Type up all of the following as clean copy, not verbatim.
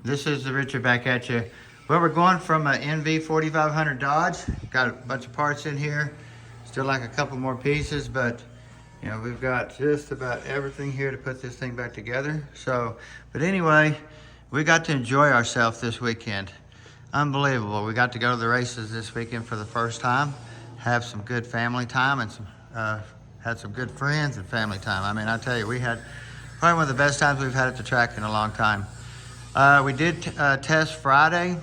This is the Richard back at you. Well, we're going from an NV 4500 Dodge. Got a bunch of parts in here. Still like a couple more pieces, but you know, we've got just about everything here to put this thing back together. So, but anyway, we got to enjoy ourselves this weekend. Unbelievable. We got to go to the races this weekend for the first time, have some good family time, and some had some good friends and family time. I mean, I tell you, we had probably one of the best times we've had at the track in a long time. We did test Friday.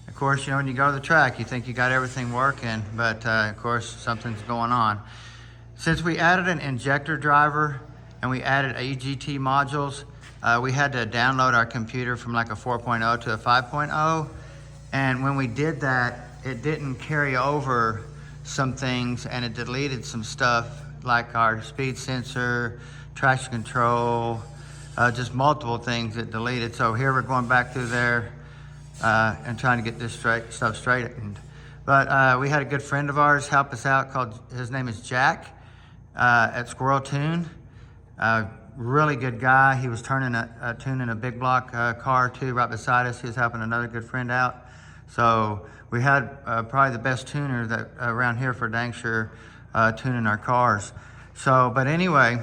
Of course, you know, when you go to the track, you think you got everything working, but of course, something's going on. Since we added an injector driver and we added EGT modules, we had to download our computer from like a 4.0 to a 5.0. And when we did that, it didn't carry over some things and it deleted some stuff like our speed sensor, traction control, just multiple things it deleted. So here we're going back through there and trying to get this stuff straightened. But we had a good friend of ours help us out his name is Jack at Squirrel Tune. Really good guy. He was tuning a big block car too right beside us. He was helping another good friend out. So we had probably the best tuner that around here for dang sure tuning our cars. So, but anyway,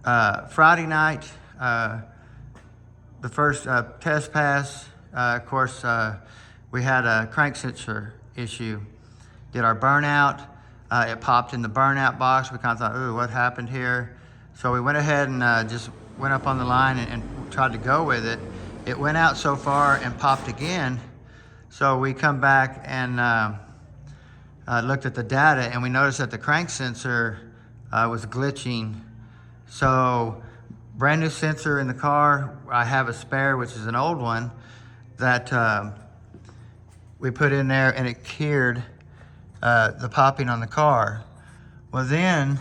Friday night, the first test pass, of course, we had a crank sensor issue. Did our burnout, it popped in the burnout box. We kind of thought, ooh, what happened here? So we went ahead and just went up on the line and tried to go with it. It went out so far and popped again. So we come back and looked at the data and we noticed that the crank sensor was glitching. So brand new sensor in the car. I have a spare, which is an old one that we put in there and it cured the popping on the car. Well then,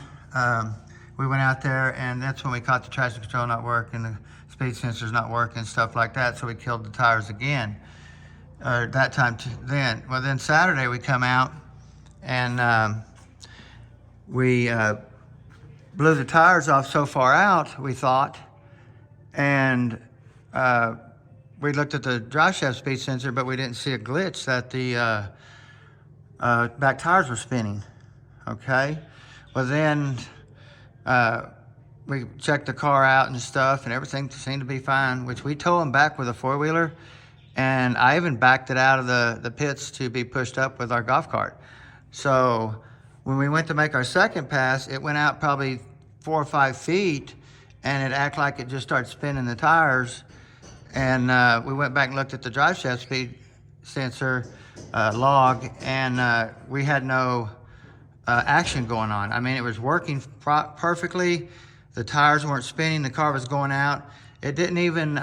we went out there and that's when we caught the traction control not working, the speed sensors not working, stuff like that. So we killed the tires again. That time then. Well then Saturday we come out and we blew the tires off so far out, we thought, and we looked at the drive shaft speed sensor, but we didn't see a glitch that the back tires were spinning, okay? Well then, we checked the car out and stuff, and everything seemed to be fine, which we towed them back with a four-wheeler, and I even backed it out of the pits to be pushed up with our golf cart. So when we went to make our second pass, it went out probably 4 or 5 feet, and it acted like it just started spinning the tires. And we went back and looked at the drive shaft speed sensor log, and we had no action going on. I mean, it was working perfectly. The tires weren't spinning. The car was going out. It didn't even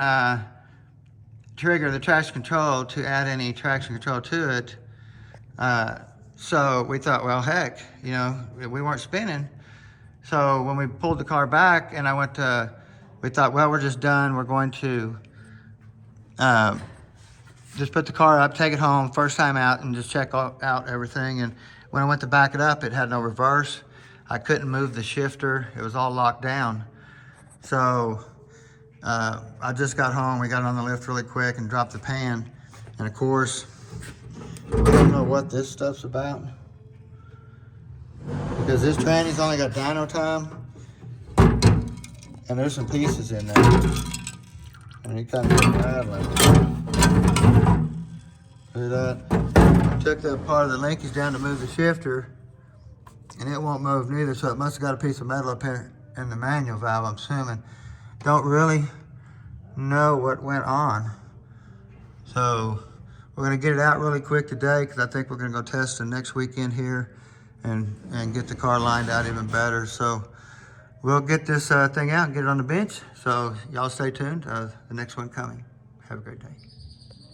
trigger the traction control to add any traction control to it. So we thought, well, heck, you know, we weren't spinning. So when we pulled the car back and we thought, well, we're just done. We're going to just put the car up, take it home, first time out, and just check out everything. And when I went to back it up, it had no reverse. I couldn't move the shifter. It was all locked down. So I just got home. We got on the lift really quick and dropped the pan. And of course, I don't know what this stuff's about, because this tranny's only got dyno time, and there's some pieces in there, and it kind of rattling. See that? I took that part of the linkage down to move the shifter, and it won't move neither, so it must have got a piece of metal up here in the manual valve, I'm assuming. Don't really know what went on. So we're gonna get it out really quick today, because I think we're gonna go test it next weekend here and get the car lined out even better. So we'll get this thing out and get it on the bench. So y'all stay tuned, the next one coming. Have a great day.